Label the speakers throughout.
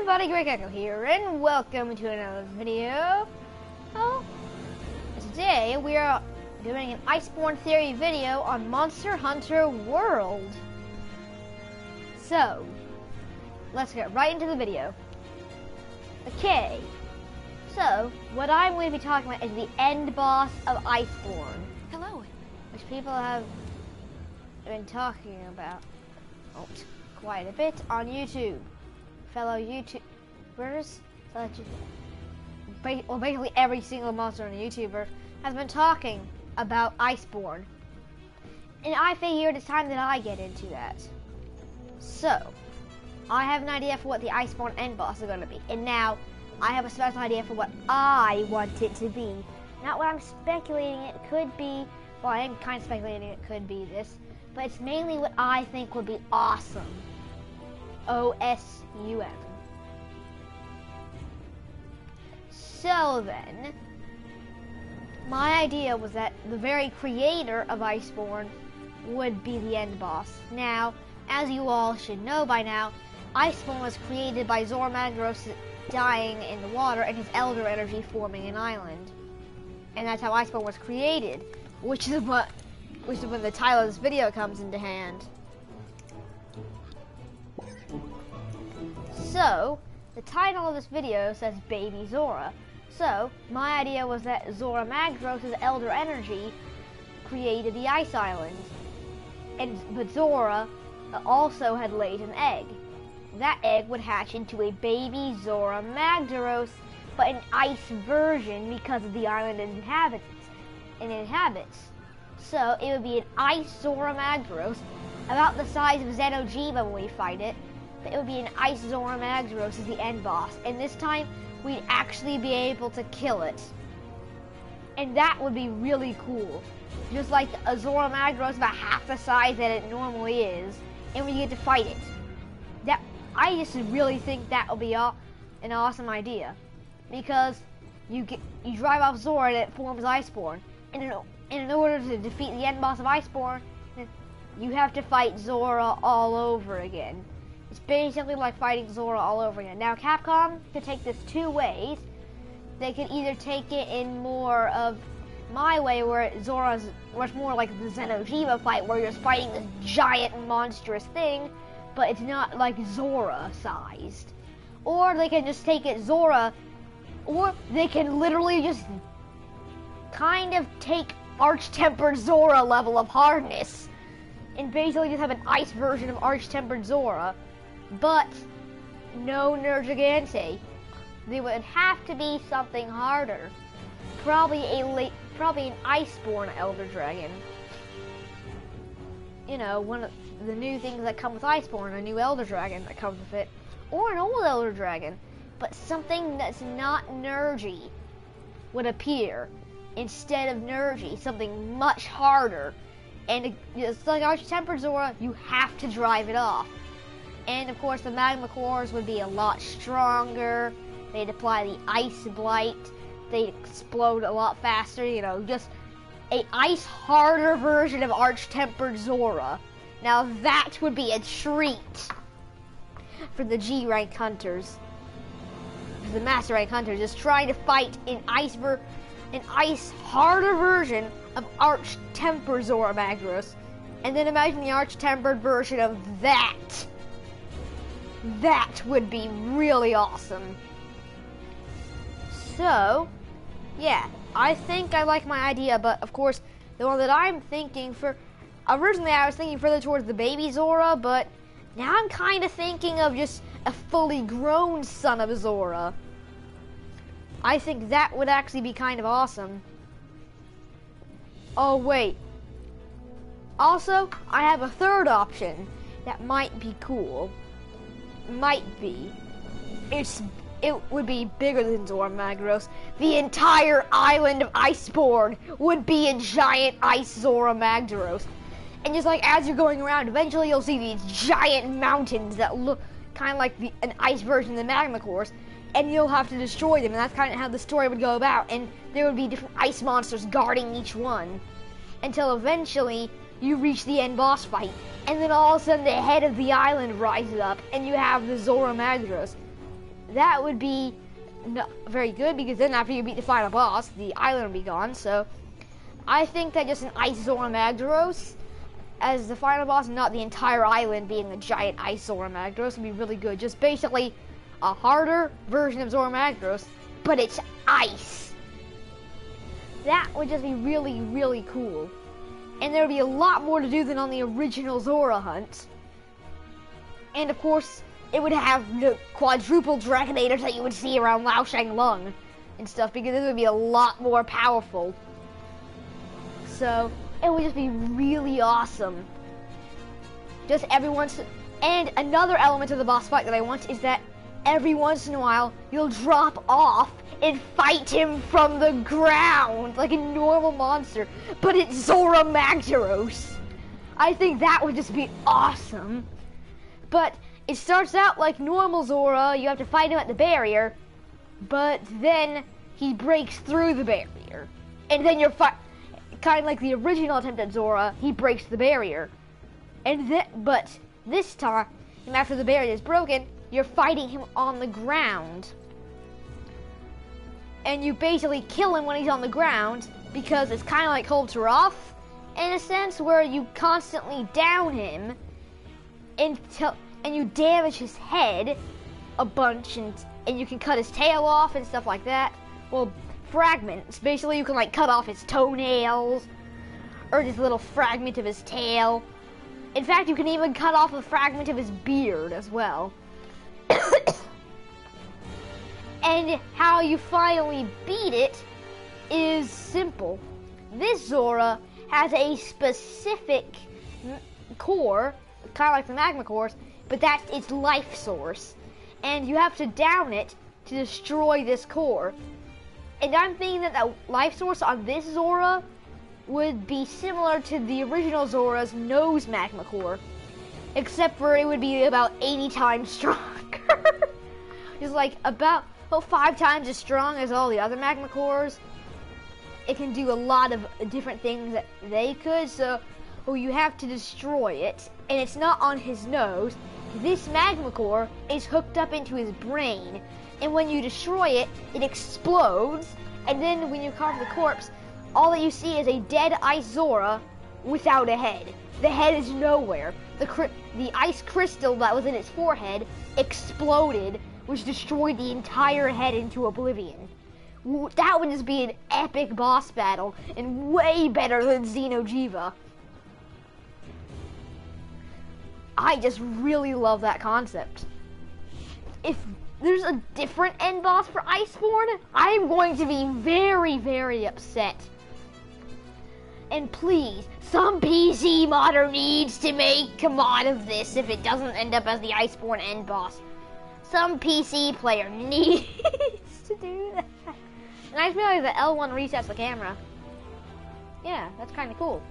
Speaker 1: everybody, Greg Echo here, and welcome to another video. Today we are doing an Iceborn theory video on Monster Hunter World. So, let's get right into the video. Okay, so what I'm going to be talking about is the end boss of Iceborn.
Speaker 2: Hello.
Speaker 1: Which people have been talking about quite a bit on YouTube. Fellow YouTubers, basically every single monster and YouTuber has been talking about Iceborn. And I figured it's time that I get into that. So, I have an idea for what the Iceborn end boss is going to be. And now, I have a special idea for what I want it to be. Not what I'm speculating it could be. Well, I am kind of speculating it could be this. But it's mainly what I think would be awesome. OSUM. So then, my idea was that the very creator of Iceborn would be the end boss. Now, as you all should know by now, Iceborn was created by Zorah Magdaros dying in the water and his elder energy forming an island. And that's how Iceborn was created, which is when the title of this video comes into hand. So, the title of this video says Baby Zorah. So, my idea was that Zorah Magdaros' elder energy created the ice island. But Zorah also had laid an egg. That egg would hatch into a baby Zorah Magdaros, but an ice version because of the island it inhabits. So, it would be an ice Zorah Magdaros, about the size of Xeno'jiiva when we fight it. But it would be an ice Zorah Magdaros as the end boss. And this time, we'd actually be able to kill it. And that would be really cool. Just like a Zorah Magdaros about half the size that it normally is. And we get to fight it. I just really think that would be an awesome idea. Because you drive off Zorah and it forms Iceborn. And in order to defeat the end boss of Iceborn, you have to fight Zorah all over again. It's basically like fighting Zorah all over again. Now, Capcom could take this two ways. They could either take it in more of my way, where Zorah's much more like the Xeno'jiiva fight, where you're just fighting this giant monstrous thing, but it's not like Zorah-sized. Or they can just take it Zorah, or they can literally just kind of take Arch-Tempered Zorah level of hardness, and basically just have an ice version of Arch-Tempered Zorah. But no Nergigante. There would have to be something harder. Probably an Iceborn Elder Dragon. You know, one of the new things that come with Iceborn, a new Elder Dragon that comes with it. Or an old Elder Dragon. But something that's not Nergi would appear instead of Nergi. Something much harder. And it's like Arch-Tempered Zorah, you have to drive it off. And of course the magma cores would be a lot stronger. They'd apply the ice blight. They'd explode a lot faster, you know, just a ice harder version of Arch-Tempered Zorah. Now that would be a treat for the G rank hunters. The master rank hunters just trying to fight an ice harder version of Arch-Tempered Zorah Magdaros. And then imagine the Arch-Tempered version of that. That would be really awesome. So, yeah, I think I like my idea, but of course, the one that I'm thinking for, originally I was thinking further towards the baby Zorah, but now I'm kind of thinking of just a fully grown son of Zorah. I think that would actually be kind of awesome. Oh, wait. Also, I have a third option that might be cool. Might be. It would be bigger than Zorah Magdaros. The entire island of Iceborn would be a giant ice Zorah Magdaros. And just like as you're going around, eventually you'll see these giant mountains that look kind of like an ice version of the magma cores, and you'll have to destroy them, and that's kind of how the story would go about, and there would be different ice monsters guarding each one, until eventually you reach the end boss fight, and then all of a sudden the head of the island rises up, and you have the Zorah Magdaros. that would be not very good, because then after you beat the final boss, the island will be gone. So I think that just an Ice Zorah Magdaros as the final boss, not the entire island being a giant Ice Zorah Magdaros, would be really good. Just basically a harder version of Zorah Magdaros, but it's ice. That would just be really, really cool. And there would be a lot more to do than on the original Zorah hunt. And of course, it would have the quadruple Dragonators that you would see around Lao Shang Lung and stuff, because it would be a lot more powerful. So it would just be really awesome. Just every once, and another element of the boss fight that I want is that every once in a while you'll drop off and fight him from the ground like a normal monster, but it's Zorah Magdaros. I think that would just be awesome. But it starts out like normal Zorah, you have to fight him at the barrier, but then he breaks through the barrier. And then you're kind of like the original attempt at Zorah, he breaks the barrier. But this time, after the barrier is broken, you're fighting him on the ground. And you basically kill him when he's on the ground, because it's kind of like Holteroff, in a sense, where you constantly down him and you damage his head a bunch, and you can cut his tail off and stuff like that. Well, fragments. Basically, you can like cut off his toenails or this little fragment of his tail. In fact, you can even cut off a fragment of his beard as well. And how you finally beat it is simple. This Zorah has a specific core, kind of like the magma cores, but that's its life source. And you have to down it to destroy this core. And I'm thinking that the life source on this Zorah would be similar to the original Zorah's nose magma core, except for it would be about 80 times stronger. It's like about 5 times as strong as all the other magma cores. It can do a lot of different things that they could, so you have to destroy it. And it's not on his nose. This magma core is hooked up into his brain, and when you destroy it, it explodes, and then when you carve the corpse, all that you see is a dead Ice Zorah without a head. The head is nowhere. The ice crystal that was in its forehead exploded, which destroyed the entire head into oblivion. That would just be an epic boss battle, and way better than Xeno'jiiva. I just really love that concept. If there's a different end boss for Iceborn, I'm going to be very, very upset. And please, some PC modder needs to make a mod of this if it doesn't end up as the Iceborn end boss. Some PC player needs to do that. And I just realized that L1 resets the camera. Yeah, that's kind of cool.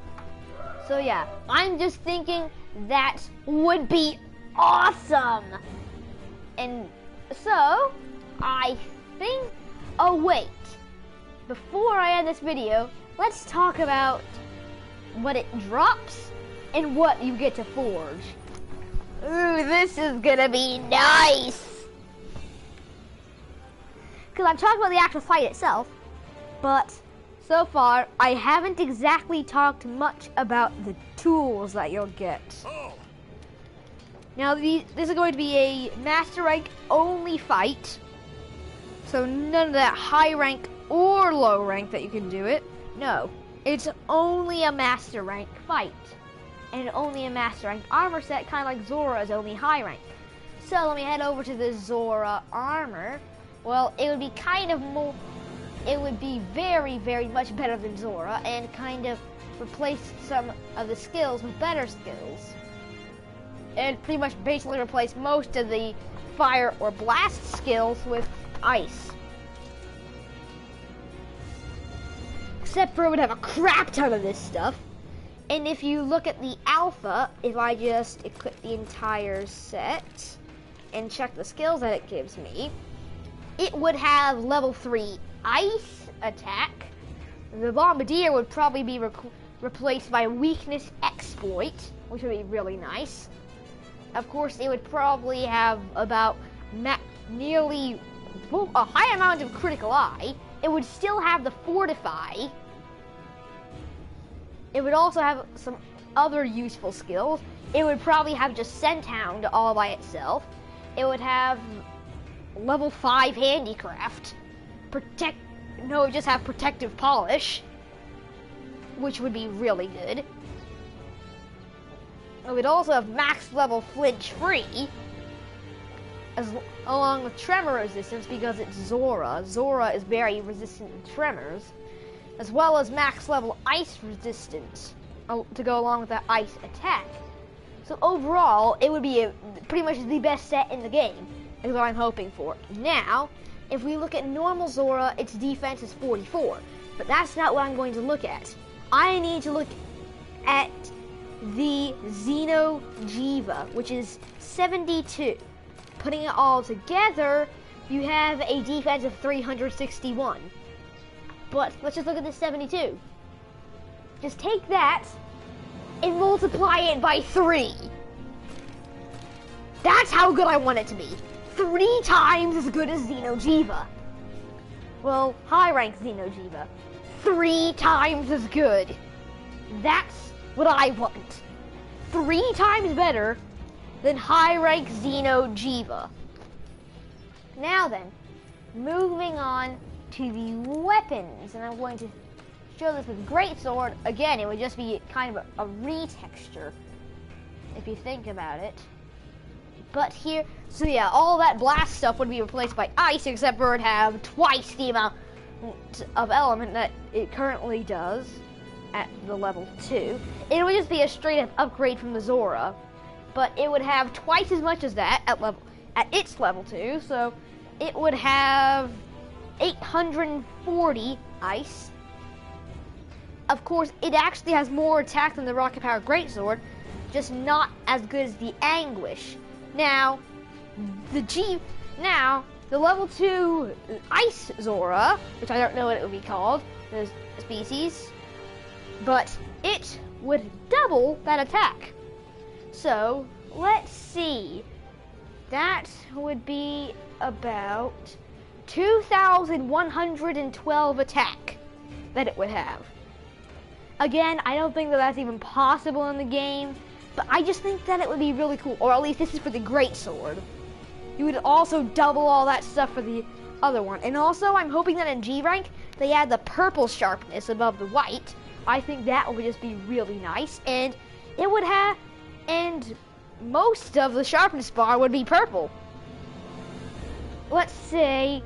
Speaker 1: So yeah, I'm just thinking that would be awesome. And so, I think, oh wait, before I end this video, let's talk about what it drops and what you get to forge. Ooh, this is gonna be nice. Because I'm talking about the actual fight itself, but so far, I haven't exactly talked much about the tools that you'll get. Now, this is going to be a Master Rank only fight, so none of that high rank or low rank that you can do it. No, it's only a Master Rank fight, and only a Master Rank armor set, kind of like Zorah's only high rank. So let me head over to the Zorah armor. Well, it would be kind of more, it would be very, very much better than Zorah, and kind of replace some of the skills with better skills. And pretty much basically replace most of the fire or blast skills with ice. Except for it would have a crap ton of this stuff. And if you look at the alpha, if I just equip the entire set and check the skills that it gives me, it would have level 3 ice attack. The bombardier would probably be replaced by weakness exploit, which would be really nice. Of course, it would probably have about nearly a high amount of critical eye. It would still have the fortify. It would also have some other useful skills. It would probably have just Scent Hound all by itself. It would have level 5 handicraft. It would just have protective polish, which would be really good. It would also have max level flinch free, along with tremor resistance because it's Zorah. Zorah is very resistant to tremors, as well as max level ice resistance to go along with that ice attack. So overall, it would be pretty much the best set in the game, is what I'm hoping for. Now, if we look at normal Zorah, its defense is 44, but that's not what I'm going to look at. I need to look at the Xeno'jiiva, which is 72. Putting it all together, you have a defense of 361. But let's just look at this 72. Just take that and multiply it by 3. That's how good I want it to be. 3 times as good as Xeno'jiiva. Well, high rank Xeno'jiiva. 3 times as good. That's what I want. 3 times better than high rank Xeno'jiiva. Now then, moving on to the weapons, and I'm going to show this with Greatsword. Again, it would just be kind of a retexture, if you think about it. But here, so yeah, all that blast stuff would be replaced by ice, except for it would have twice the amount of element that it currently does at the level 2. It would just be a straight up upgrade from the Zorah, but it would have twice as much as that at its level 2, so it would have 840 ice. Of course, it actually has more attack than the Rocket Power Greatsword, just not as good as the Anguish. Now, the level 2 Ice Zorah, which I don't know what it would be called, the species, but it would double that attack. So, let's see. That would be about 2,112 attack that it would have. Again, I don't think that that's even possible in the game, but I just think that it would be really cool, or at least this is for the Greatsword. You would also double all that stuff for the other one. And also, I'm hoping that in G rank, they add the purple sharpness above the white. I think that would just be really nice, and it would have, and most of the sharpness bar would be purple. Let's say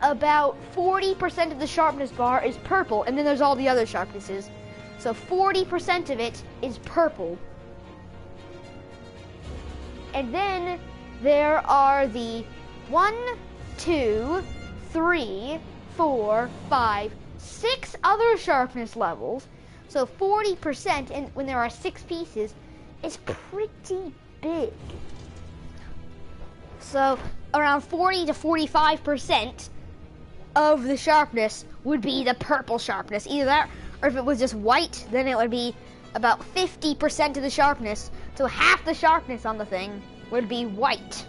Speaker 1: about 40% of the sharpness bar is purple, and then there's all the other sharpnesses. So 40% of it is purple. And then there are the 1, 2, 3, 4, 5, 6 other sharpness levels. So 40%, and when there are 6 pieces, is pretty big. So around 40 to 45% of the sharpness would be the purple sharpness. Either that, or if it was just white, then it would be about 50% of the sharpness. So half the sharpness on the thing would be white.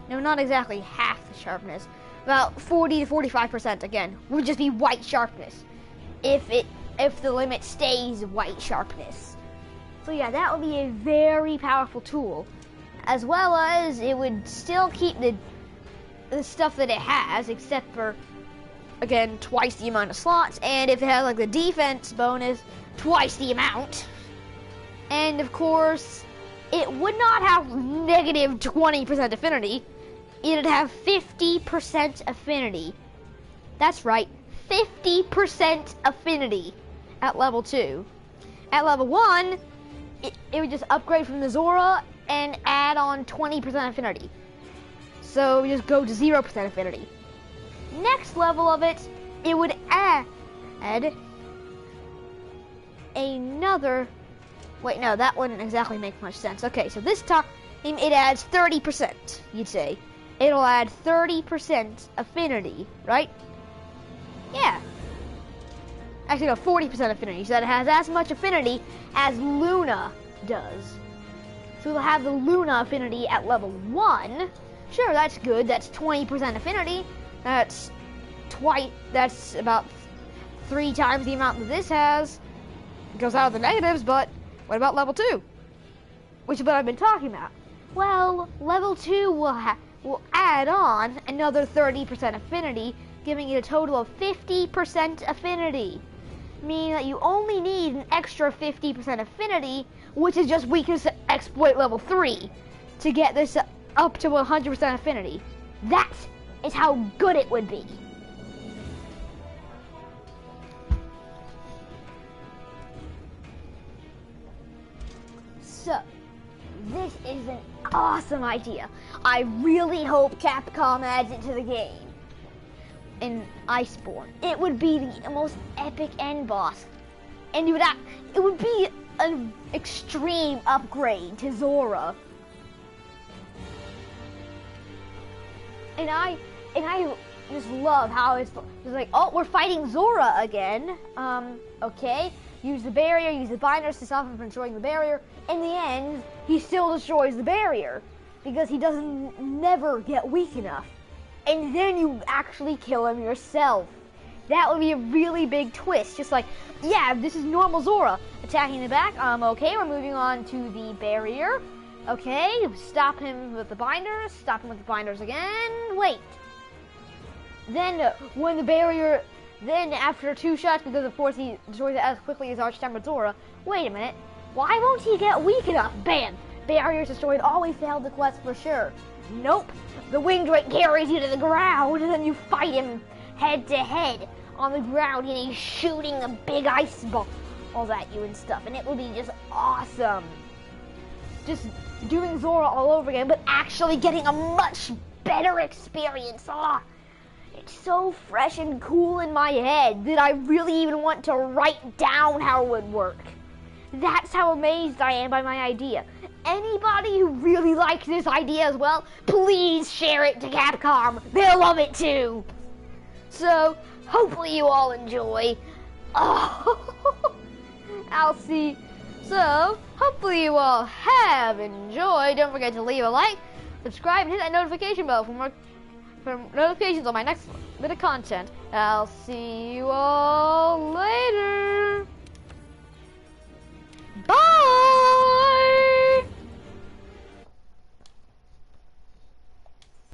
Speaker 1: No, not exactly half the sharpness. About 40 to 45% again would just be white sharpness. If the limit stays white sharpness. So yeah, that would be a very powerful tool. As well as it would still keep the stuff that it has, except for, again, twice the amount of slots, and if it has like the defense bonus, twice the amount. And of course, it would not have negative 20% affinity. It'd have 50% affinity. That's right, 50% affinity at level 2. At level 1, it would just upgrade from the Zorah and add on 20% affinity. So we just go to 0% affinity. Next level of it, it would add another, wait, no, that wouldn't exactly make much sense. Okay, so this time it adds 30%, you'd say. It'll add 30% affinity, right? Yeah. Actually, no, 40% affinity, so that it has as much affinity as Luna does. So we'll have the Luna affinity at level 1. Sure, that's good. That's 20% affinity. That's about 3 times the amount that this has. It goes out of the negatives, but what about level 2? Which is what I've been talking about. Well, level 2 will add on another 30% affinity, giving it a total of 50% affinity. Meaning that you only need an extra 50% affinity, which is just weakness exploit level 3, to get this up to 100% affinity. That is how good it would be. So, this is an awesome idea. I really hope Capcom adds it to the game. In Iceborn, it would be the most epic end boss, and it would be an extreme upgrade to Zorah. And I just love how it's like, oh, we're fighting Zorah again. Okay, use the barrier, use the binders to stop him from destroying the barrier. In the end, he still destroys the barrier because he doesn't never get weak enough. And then you actually kill him yourself. That would be a really big twist. Just like, yeah, this is normal Zorah attacking the back. Okay, we're moving on to the barrier. Okay, stop him with the binders. Stop him with the binders again. Wait. Then when the barrier, then after 2 shots, because of course he destroys it as quickly as Archtammer Zorah. Wait a minute. Why won't he get weak enough? Bam! Barrier's destroyed. Oh, we failed the quest for sure. Nope. The winged drake carries you to the ground, and then you fight him head to head on the ground, and he's shooting a big ice balls at you and stuff, and it will be just awesome. Just doing Zorah all over again, but actually getting a much better experience. It's so fresh and cool in my head that I really even want to write down how it would work. That's how amazed I am by my idea. Anybody who really likes this idea as well, please share it to Capcom. They'll love it too. So, hopefully you all enjoy. I'll see. So, hopefully you all have enjoyed. Don't forget to leave a like, subscribe, and hit that notification bell for notifications on my next bit of content. I'll see you all later.